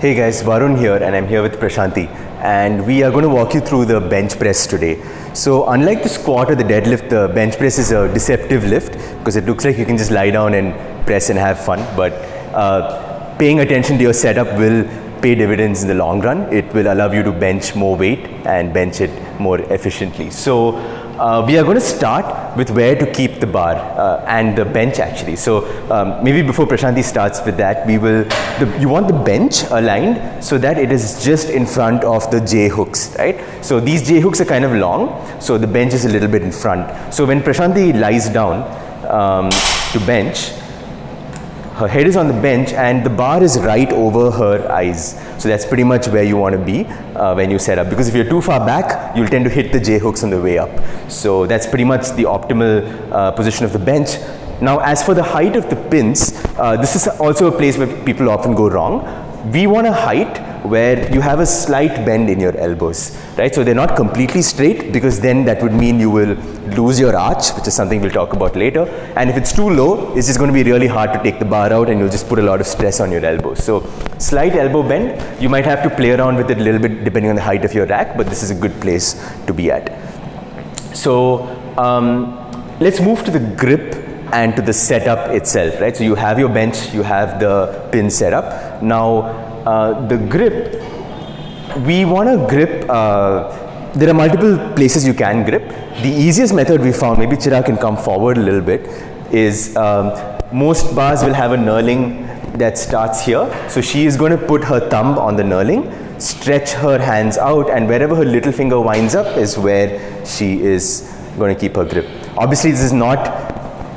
Hey guys, Varun here and I'm here with Prashanti and we are going to walk you through the bench press today. So unlike the squat or the deadlift, the bench press is a deceptive lift because it looks like you can just lie down and press and have fun, but paying attention to your setup will pay dividends in the long run. It will allow you to bench more weight and bench it more efficiently. So we are going to start with where to keep the bar and the bench actually. So maybe before Prashanti starts with that, you want the bench aligned so that it is just in front of the J hooks, right? So these J hooks are kind of long, so the bench is a little bit in front. So when Prashanti lies down to bench, her head is on the bench and the bar is right over her eyes. So that's pretty much where you want to be when you set up, because if you're too far back, you'll tend to hit the J hooks on the way up. So that's pretty much the optimal position of the bench. Now, as for the height of the pins, this is also a place where people often go wrong. We want a height where you have a slight bend in your elbows, right? So they're not completely straight, because then that would mean you will lose your arch, which is something we'll talk about later. And if it's too low, it's just going to be really hard to take the bar out and you'll just put a lot of stress on your elbows. So slight elbow bend, you might have to play around with it a little bit depending on the height of your rack, but this is a good place to be at. So let's move to the grip and to the setup itself, right? So you have your bench, you have the pin setup. Now, the grip, we want to grip, there are multiple places you can grip. The easiest method we found, maybe Chira can come forward a little bit, is most bars will have a knurling that starts here. So she is going to put her thumb on the knurling, stretch her hands out, and wherever her little finger winds up is where she is going to keep her grip. Obviously, this is not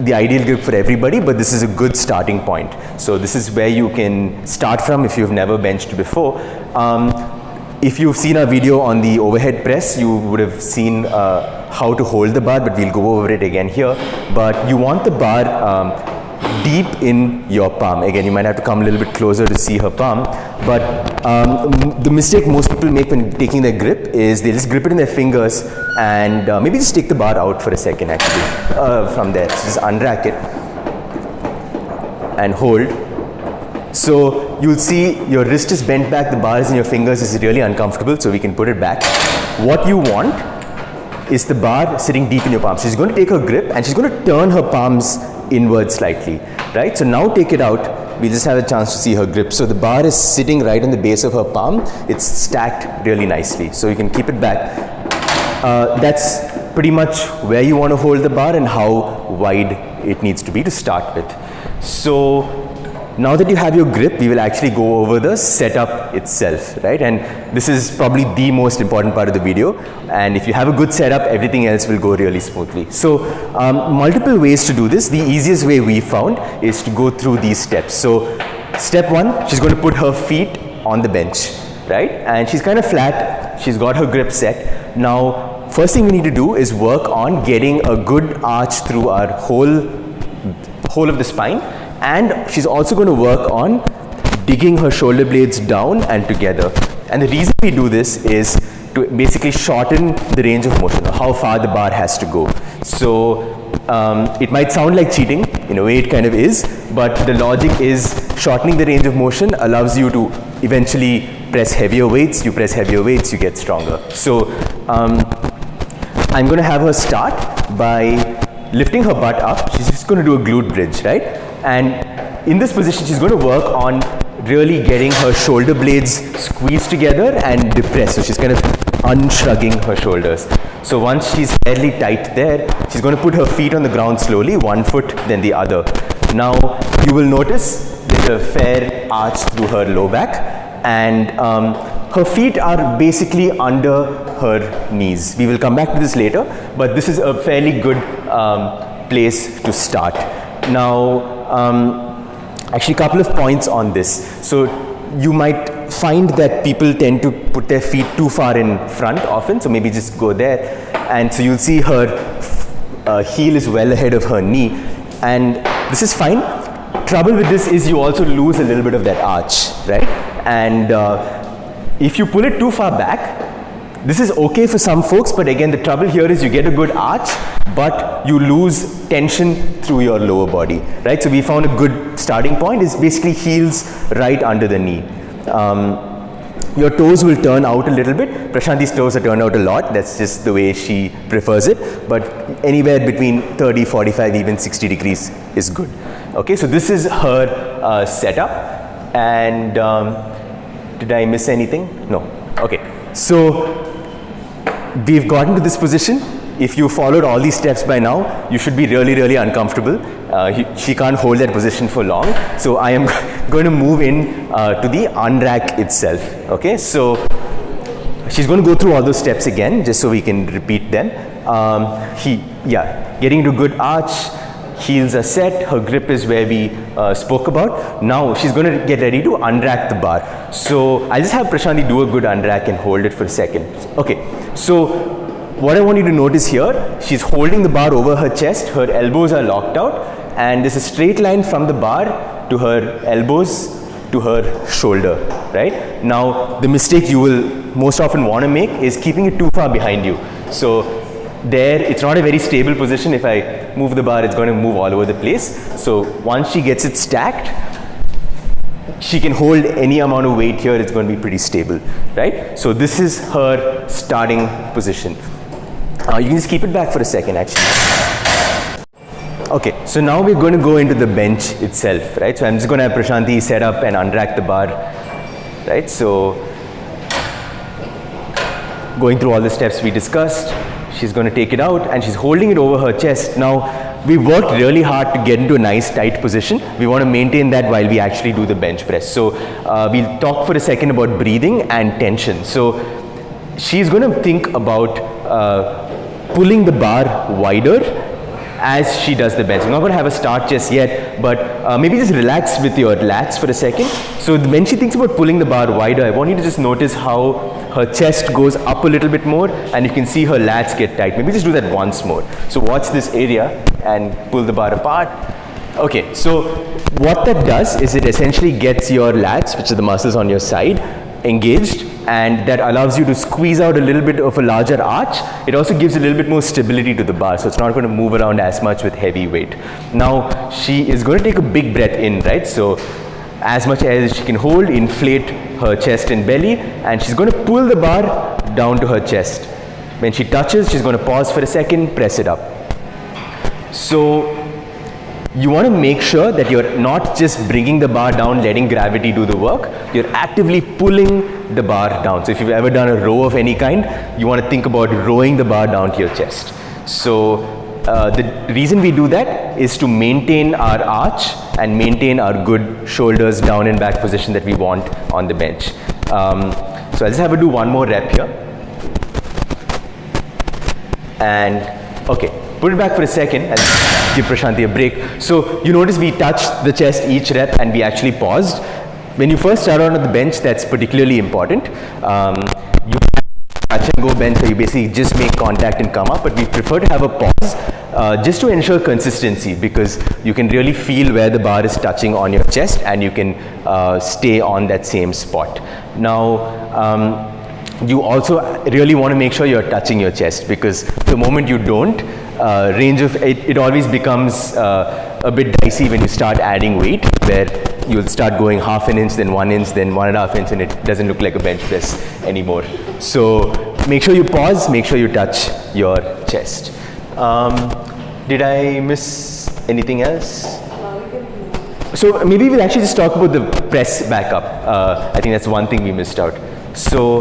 the ideal grip for everybody, but this is a good starting point. So this is where you can start from if you've never benched before. If you've seen our video on the overhead press, you would have seen how to hold the bar, but we'll go over it again here. But you want the bar deep in your palm. Again, you might have to come a little bit closer to see her palm. But the mistake most people make when taking their grip is they just grip it in their fingers and maybe just take the bar out for a second actually from there. So just unrack it and hold. So you'll see your wrist is bent back, the bar is in your fingers, is really uncomfortable, so we can put it back. What you want is the bar sitting deep in your palm. She's going to take her grip and she's going to turn her palms inward slightly, right? So now take it out, we just have a chance to see her grip. So the bar is sitting right on the base of her palm, it's stacked really nicely. So you can keep it back. That's pretty much where you want to hold the bar and how wide it needs to be to start with. So now that you have your grip, we will actually go over the setup itself, right? And this is probably the most important part of the video. And if you have a good setup, everything else will go really smoothly. So multiple ways to do this. The easiest way we found is to go through these steps. So step one, she's going to put her feet on the bench, right? And she's kind of flat. She's got her grip set. Now, first thing we need to do is work on getting a good arch through our whole of the spine. And she's also going to work on digging her shoulder blades down and together. And the reason we do this is to basically shorten the range of motion, or how far the bar has to go. So it might sound like cheating, in a way it kind of is, but the logic is shortening the range of motion allows you to eventually press heavier weights. You press heavier weights, you get stronger. So I'm going to have her start by lifting her butt up. She's just going to do a glute bridge, right? And in this position, she's going to work on really getting her shoulder blades squeezed together and depressed. So she's kind of unshrugging her shoulders. So once she's fairly tight there, she's going to put her feet on the ground slowly, one foot, then the other. Now, you will notice there's a fair arch through her low back, and her feet are basically under her knees. We will come back to this later, but this is a fairly good place to start. Now, actually a couple of points on this. So you might find that people tend to put their feet too far in front often, so maybe just go there. And so you'll see her heel is well ahead of her knee, and this is fine. Trouble with this is you also lose a little bit of that arch, right? And if you pull it too far back, this is okay for some folks, but again, the trouble here is you get a good arch, but you lose tension through your lower body, right? So we found a good starting point is basically heels right under the knee. Your toes will turn out a little bit. Prashanti's toes are turned out a lot. That's just the way she prefers it. But anywhere between 30, 45, even 60 degrees is good. Okay, so this is her setup. And did I miss anything? No. Okay, so we've gotten to this position. If you followed all these steps by now, you should be really, really uncomfortable. She can't hold that position for long. So I am going to move in to the unrack itself. Okay, so she's going to go through all those steps again, just so we can repeat them. Getting into good arch, heels are set, her grip is where we spoke about. Now she's going to get ready to unrack the bar. So I'll just have Prashanti do a good unrack and hold it for a second. Okay, so what I want you to notice here, she's holding the bar over her chest, her elbows are locked out, and there's a straight line from the bar to her elbows to her shoulder, right? Now, the mistake you will most often want to make is keeping it too far behind you. So there, it's not a very stable position. If I move the bar, it's going to move all over the place. So once she gets it stacked, she can hold any amount of weight here, it's going to be pretty stable, right? So this is her starting position. You can just keep it back for a second, actually. Okay, so now we're going to go into the bench itself, right? So I'm just going to have Prashanti set up and unrack the bar, right? So going through all the steps we discussed, she's going to take it out and she's holding it over her chest. Now, we worked really hard to get into a nice tight position. We want to maintain that while we actually do the bench press. So we'll talk for a second about breathing and tension. So she's going to think about pulling the bar wider as she does the bench. I'm not going to have a start just yet, but maybe just relax with your lats for a second. So when she thinks about pulling the bar wider, I want you to just notice how her chest goes up a little bit more and you can see her lats get tight. Maybe just do that once more. So watch this area and pull the bar apart. Okay, so what that does is it essentially gets your lats, which are the muscles on your side, engaged, and that allows you to squeeze out a little bit of a larger arch. It also gives a little bit more stability to the bar, so it's not going to move around as much with heavy weight. Now she is going to take a big breath in, right? So as much as she can hold, inflate her chest and belly, and she's going to pull the bar down to her chest. When she touches, she's going to pause for a second, press it up. So you want to make sure that you're not just bringing the bar down, letting gravity do the work. You're actively pulling the bar down. So if you've ever done a row of any kind, you want to think about rowing the bar down to your chest. So the reason we do that is to maintain our arch and maintain our good shoulders down and back position that we want on the bench. So I'll just have her do one more rep here. And okay, put it back for a second and give Prashanti a break. So you notice we touched the chest each rep and we actually paused. When you first start out on the bench, that's particularly important. You touch and go bench, so you basically just make contact and come up, but we prefer to have a pause just to ensure consistency, because you can really feel where the bar is touching on your chest and you can stay on that same spot. Now, you also really want to make sure you're touching your chest, because the moment you don't, range of it always becomes a bit dicey when you start adding weight, where you'll start going half an inch, then 1 inch, then 1.5 inch, and it doesn't look like a bench press anymore. So make sure you pause, make sure you touch your chest. Did I miss anything else? So maybe we'll actually just talk about the press back up. I think that's one thing we missed out. So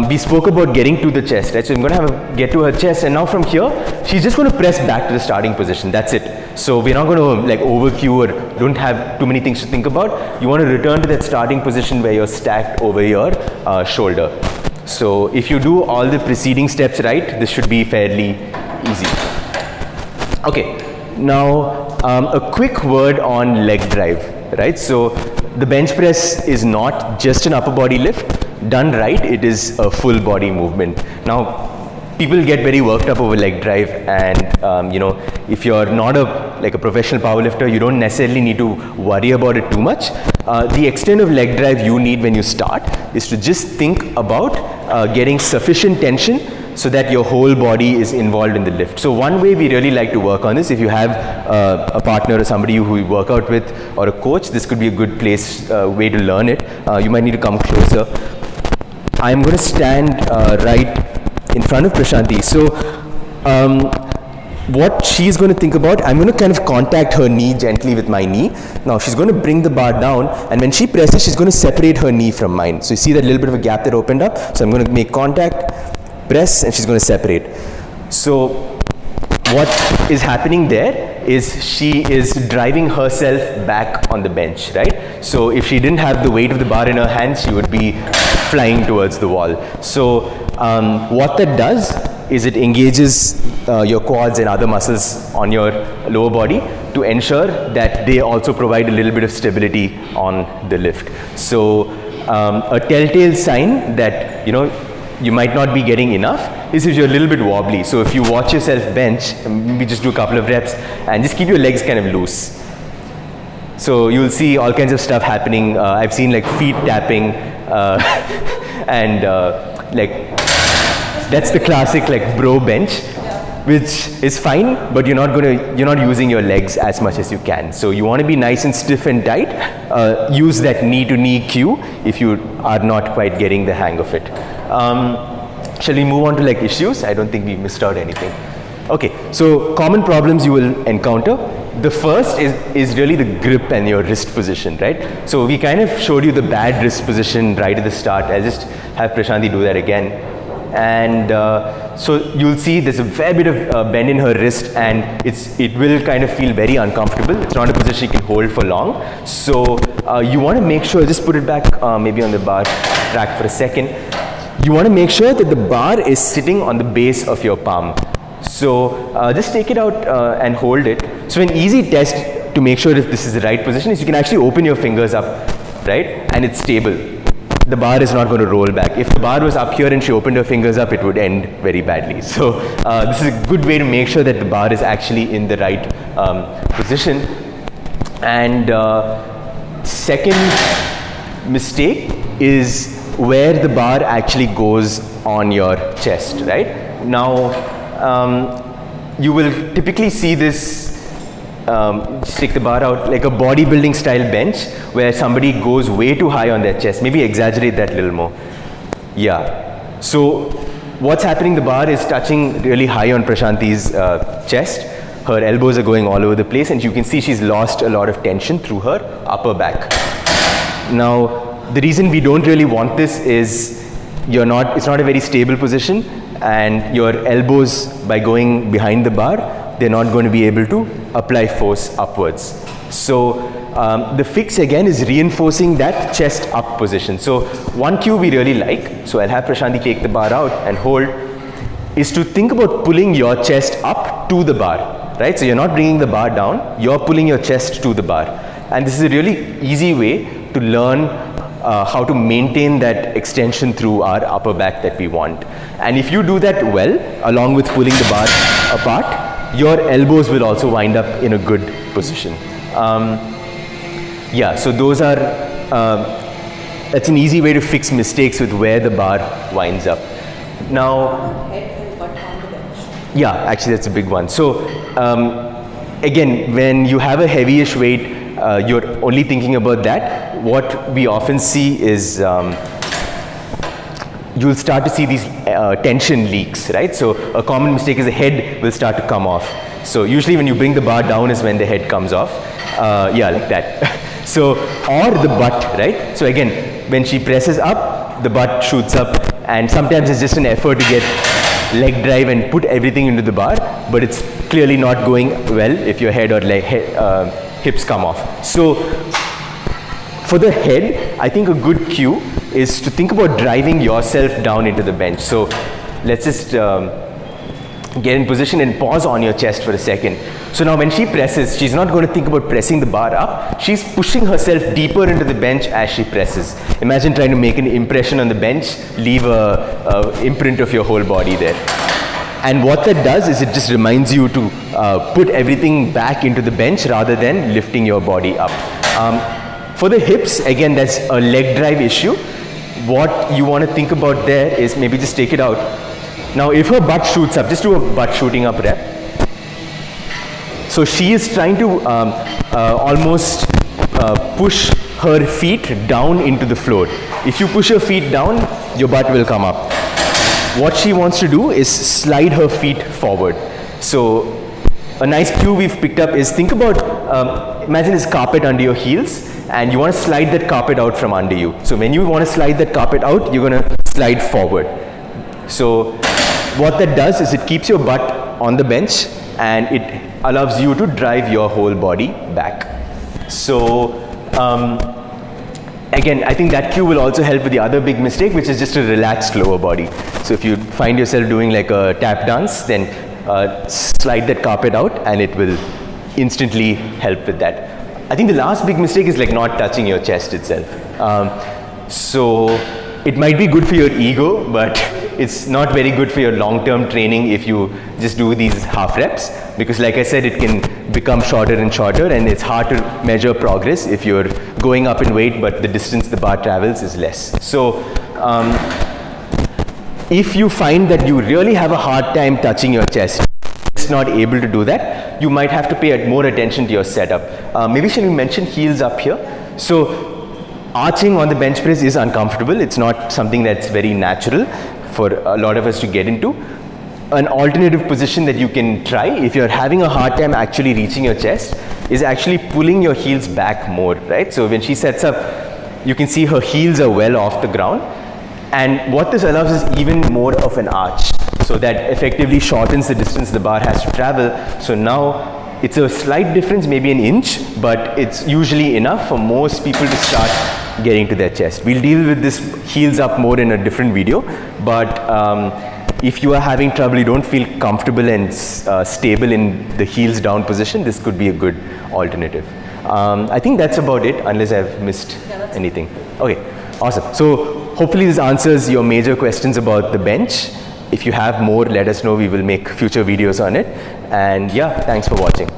we spoke about getting to the chest, right? So I'm going to have her get to her chest, and now from here, she's just going to press back to the starting position. That's it. So we're not going to like overcue or don't have too many things to think about. You want to return to that starting position where you're stacked over your shoulder. So if you do all the preceding steps right, this should be fairly easy. Okay, now a quick word on leg drive, right? So the bench press is not just an upper body lift. Done right, it is a full body movement. Now, people get very worked up over leg drive, and you know, if you're not a professional powerlifter, you don't necessarily need to worry about it too much. The extent of leg drive you need when you start is to just think about getting sufficient tension so that your whole body is involved in the lift. So one way we really like to work on this, if you have a partner or somebody who you work out with or a coach, this could be a good way to learn it. You might need to come closer. I'm going to stand right in front of Prashanti. So what she's going to think about, I'm going to kind of contact her knee gently with my knee. Now she's going to bring the bar down, and when she presses, she's going to separate her knee from mine. So you see that little bit of a gap that opened up? So I'm going to make contact, press, and she's going to separate. So what is happening there is she is driving herself back on the bench, right? So if she didn't have the weight of the bar in her hands, she would be flying towards the wall. So what that does is it engages your quads and other muscles on your lower body to ensure that they also provide a little bit of stability on the lift. So a telltale sign that you might not be getting enough is if you're a little bit wobbly. So if you watch yourself bench, maybe just do a couple of reps and just keep your legs kind of loose. So you'll see all kinds of stuff happening. I've seen like feet tapping and like that's the classic like bro bench, which is fine, but you're not using your legs as much as you can. So you want to be nice and stiff and tight. Use that knee to knee cue if you are not quite getting the hang of it. Shall we move on to like issues? I don't think we missed out anything. Okay, so common problems you will encounter. The first is really the grip and your wrist position, right? So we kind of showed you the bad wrist position right at the start. I'll just have Prashanti do that again. And so you'll see there's a fair bit of bend in her wrist, and it will kind of feel very uncomfortable. It's not a position you can hold for long. So you want to make sure, just put it back maybe on the bar track for a second. You want to make sure that the bar is sitting on the base of your palm. So just take it out and hold it. So an easy test to make sure if this is the right position is you can actually open your fingers up, right? And it's stable. The bar is not going to roll back. If the bar was up here and she opened her fingers up, it would end very badly. So this is a good way to make sure that the bar is actually in the right position. And second mistake is where the bar actually goes on your chest, right? Now, you will typically see this, just take the bar out, like a bodybuilding style bench where somebody goes way too high on their chest. Maybe exaggerate that a little more. Yeah. So what's happening, the bar is touching really high on Prashanti's chest. Her elbows are going all over the place, and you can see she's lost a lot of tension through her upper back. Now, the reason we don't really want this is it's not a very stable position, and your elbows, by going behind the bar, they're not going to be able to apply force upwards. So the fix again is reinforcing that chest up position. So one cue we really like, so I'll have Prashanti take the bar out and hold, is to think about pulling your chest up to the bar, right? So you're not bringing the bar down, you're pulling your chest to the bar. And this is a really easy way to learn how to maintain that extension through our upper back that we want. And if you do that well, along with pulling the bar apart, your elbows will also wind up in a good position. Yeah, so those are, that's an easy way to fix mistakes with where the bar winds up. Now, yeah, actually that's a big one. So again, when you have a heavyish weight, you're only thinking about that. What we often see is you'll start to see these tension leaks, right? So a common mistake is the head will start to come off. So usually when you bring the bar down is when the head comes off. Yeah, like that. So, or the butt, right? So again, when she presses up, the butt shoots up, and sometimes it's just an effort to get leg drive and put everything into the bar, but it's clearly not going well if your head or hips come off. So for the head, I think a good cue is to think about driving yourself down into the bench. So let's just get in position and pause on your chest for a second. So now when she presses, she's not going to think about pressing the bar up. She's pushing herself deeper into the bench as she presses. Imagine trying to make an impression on the bench, leave a imprint of your whole body there. And what that does is it just reminds you to put everything back into the bench rather than lifting your body up. For the hips, again, that's a leg drive issue. What you want to think about there is maybe just take it out. Now if her butt shoots up, just do a butt shooting up rep. So she is trying to almost push her feet down into the floor. If you push your feet down, your butt will come up. What she wants to do is slide her feet forward. So a nice cue we've picked up is, think about, imagine this carpet under your heels, and you want to slide that carpet out from under you. So when you want to slide that carpet out, you're going to slide forward. So what that does is it keeps your butt on the bench and it allows you to drive your whole body back. So again, I think that cue will also help with the other big mistake, which is just a relaxed lower body. So if you find yourself doing like a tap dance, then slide that carpet out and it will instantly help with that. I think the last big mistake is like not touching your chest itself. So it might be good for your ego, but it's not very good for your long-term training if you just do these half reps, because like I said, it can become shorter and shorter, and it's hard to measure progress if you're going up in weight but the distance the bar travels is less. So if you find that you really have a hard time touching your chest, just not able to do that, you might have to pay more attention to your setup. Maybe should we mention heels up here? So arching on the bench press is uncomfortable. It's not something that's very natural for a lot of us to get into. An alternative position that you can try if you're having a hard time actually reaching your chest is actually pulling your heels back more, right? So when she sets up, you can see her heels are well off the ground, and what this allows is even more of an arch, so that effectively shortens the distance the bar has to travel. So now it's a slight difference, maybe an inch, but it's usually enough for most people to start getting to their chest. We'll deal with this heels up more in a different video, but if you are having trouble, you don't feel comfortable and stable in the heels down position, this could be a good alternative. I think that's about it, unless I've missed anything. Okay, awesome. So hopefully this answers your major questions about the bench. If you have more, let us know. We will make future videos on it. And yeah, thanks for watching.